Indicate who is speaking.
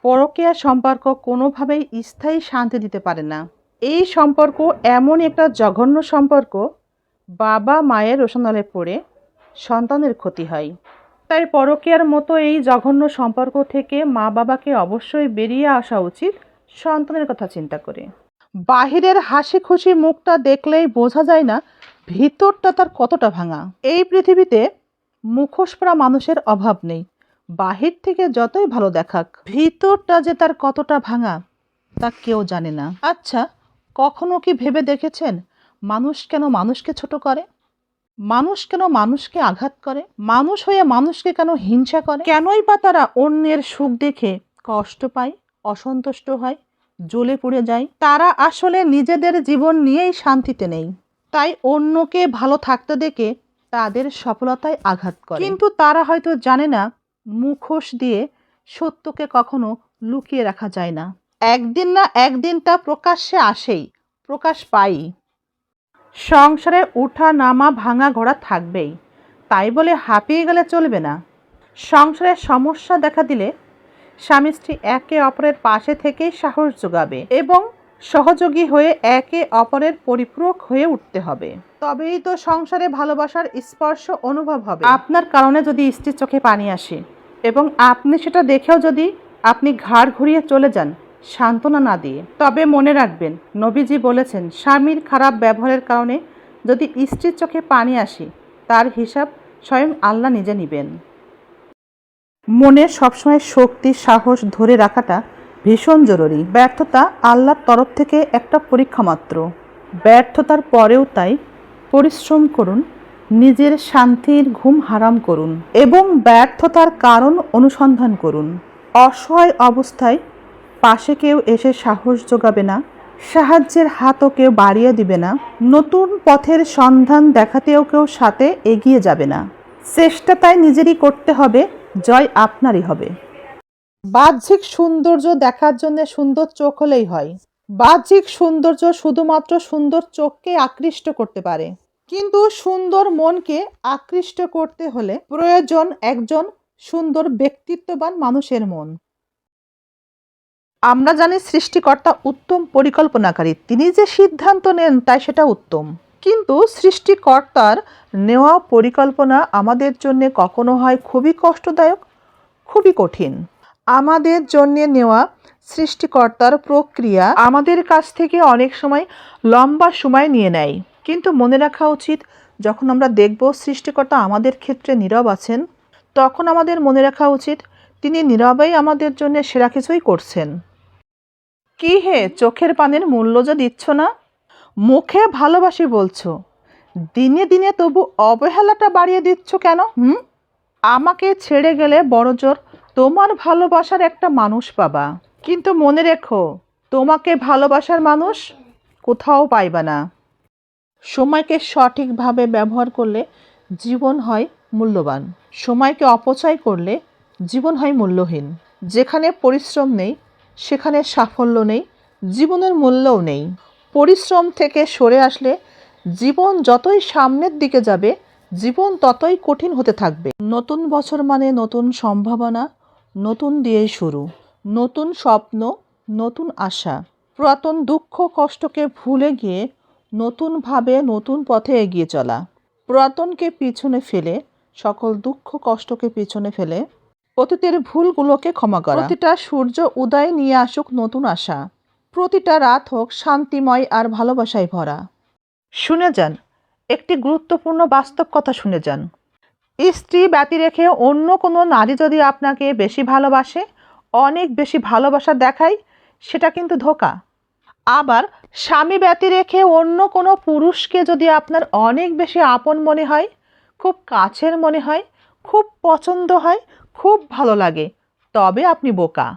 Speaker 1: পরকীয়া সম্পর্ক কোনোভাবেই স্থায়ী শান্তি দিতে পারে না। এই সম্পর্ক এমন একটা জঘন্য সম্পর্ক, বাবা মায়ের রোষানলে পড়ে সন্তানের ক্ষতি হয়। তাই পরকীয়ার মতো এই জঘন্য সম্পর্ক থেকে মা বাবাকে অবশ্যই বেরিয়ে আসা উচিত সন্তানের কথা চিন্তা করে। বাহিরের হাসি খুশি মুখটা দেখলেই বোঝা যায় না ভিতরটা তার কতটা ভাঙা। এই পৃথিবীতে মুখোশ পরা মানুষের অভাব নেই, বাহির থেকে যতই ভালো দেখাক ভিতরটা যে তার কতটা ভাঙা তা কেউ জানে না। আচ্ছা, কখনো কি ভেবে দেখেছেন মানুষ কেন মানুষকে ছোট করে? মানুষ কেন মানুষকে আঘাত করে? মানুষ হয়ে মানুষকে কেন হিংসা করে? কেনই বা তারা অন্যের সুখ দেখে কষ্ট পায়, অসন্তুষ্ট হয়, জ্বলে পুড়ে যায়? তারা আসলে নিজেদের জীবন নিয়েই শান্তিতে নেই, তাই অন্যকে ভালো থাকতে দেখে তাদের সফলতায় আঘাত করে। কিন্তু তারা হয়তো জানে না মুখোশ দিয়ে সত্যকে কখনো লুকিয়ে রাখা যায় না। একদিন না একদিন তা প্রকাশ্যে আসেই, প্রকাশ পাই। সংসারে উঠা নামা ভাঙা ঘোড়া থাকবেই, তাই বলে হাঁপিয়ে গেলে চলবে না। সংসারের সমস্যা দেখা দিলে স্বামী স্ত্রী একে অপরের পাশে থেকেই সাহস যোগাবে এবং সহযোগী হয়ে একে অপরের পরিপূরক হয়ে উঠতে হবে। তবেই তো সংসারে ভালোবাসার স্পর্শ অনুভব হবে। আপনার কারণে যদি স্ত্রীর চোখে পানি আসে এবং আপনি সেটা দেখেও যদি আপনি ঘাড় ঘুরিয়ে চলে যান সান্ত্বনা না দিয়ে, তবে মনে রাখবেন নবীজি বলেছেন, স্বামীর খারাপ ব্যবহারের কারণে যদি স্ত্রীর চোখে পানি আসে তার হিসাব স্বয়ং আল্লাহ নিজে নেবেন। মনে সবসময় শক্তি সাহস ধরে রাখাটা ভীষণ জরুরি। ব্যর্থতা আল্লাহর তরফ থেকে একটা পরীক্ষা মাত্র। ব্যর্থতার পরেও তাই পরিশ্রম করুন, নিজের শান্তির ঘুম হারাম করুন এবং ব্যর্থতার কারণ অনুসন্ধান করুন। অসহায় অবস্থায় পাশে কেউ এসে সাহস যোগাবে না, সাহায্যের হাতও কেউ বাড়িয়ে দিবে না, নতুন পথের সন্ধান দেখাতেও কেউ সাথে এগিয়ে যাবে না। চেষ্টা তাই নিজেরই করতে হবে, জয় আপনারই হবে। বাহ্যিক সৌন্দর্য দেখার জন্য সুন্দর চোখ হলেই হয়। বাহ্যিক সৌন্দর্য শুধুমাত্র সুন্দর চোখকে আকৃষ্ট করতে পারে, কিন্তু সুন্দর মনকে আকৃষ্ট করতে হলে প্রয়োজন একজন সুন্দর ব্যক্তিত্ববান মানুষের মন। আমরা জানি সৃষ্টিকর্তা উত্তম পরিকল্পনাকারী, তিনি যে সিদ্ধান্ত নেন তাই সেটা উত্তম। কিন্তু সৃষ্টিকর্তার নেওয়া পরিকল্পনা আমাদের জন্য কখনো হয় খুবই কষ্টদায়ক, খুবই কঠিন। আমাদের জন্য নেওয়া সৃষ্টিকর্তার প্রক্রিয়া আমাদের কাছ থেকে অনেক সময় লম্বা সময় নিয়ে নেয়। কিন্তু মনে রাখা উচিত, যখন আমরা দেখব সৃষ্টিকর্তা আমাদের ক্ষেত্রে নীরব আছেন, তখন আমাদের মনে রাখা উচিত তিনি নীরবেই আমাদের জন্য সেরা কিছুই করছেন। কি হে, চোখের পানির মূল্য যে দিচ্ছ না? মুখে ভালোবাসি বলছো, দিনে দিনে তবু অবহেলাটা বাড়িয়ে দিচ্ছ কেন? আমাকে ছেড়ে গেলে বড়জোর তোমার ভালোবাসার একটা মানুষ পাবা, কিন্তু মনে রেখো তোমাকে ভালোবাসার মানুষ কোথাও পাইবা না। সময়কে সঠিকভাবে ব্যবহার করলে জীবন হয় মূল্যবান, সময়কে অপচয় করলে জীবন হয় মূল্যহীন। যেখানে পরিশ্রম নেই সেখানে সাফল্য নেই, জীবনের মূল্যও নেই। পরিশ্রম থেকে সরে আসলে জীবন যতই সামনের দিকে যাবে জীবন ততই কঠিন হতে থাকবে। নতুন বছর মানে নতুন সম্ভাবনা, নতুন দিয়েই শুরু, নতুন স্বপ্ন, নতুন আশা। পুরাতন দুঃখ কষ্টকে ভুলে গিয়ে নতুনভাবে নতুন পথে এগিয়ে চলা। পুরাতনকে পিছনে ফেলে, সকল দুঃখ কষ্টকে পিছনে ফেলে অতীতের ভুলগুলোকে ক্ষমা করা। প্রতিটা সূর্য উদয় নিয়ে আসুক নতুন আশা, প্রতিটা রাত হোক শান্তিময় আর ভালোবাসায় ভরা। শুনে যান, একটি গুরুত্বপূর্ণ বাস্তব কথা শুনে যান। স্ত্রী ব্যতি রেখে অন্য কোনো নারী যদি আপনাকে বেশি ভালোবাসে, অনেক বেশি ভালোবাসা দেখায়, সেটা কিন্তু ধোঁকা। আবার স্বামী ব্যতি রেখে অন্য কোনো পুরুষকে যদি আপনার অনেক বেশি আপন মনে হয়, খুব কাছের মনে হয়, খুব পছন্দ হয়, খুব ভালো লাগে, তবে আপনি বোকা।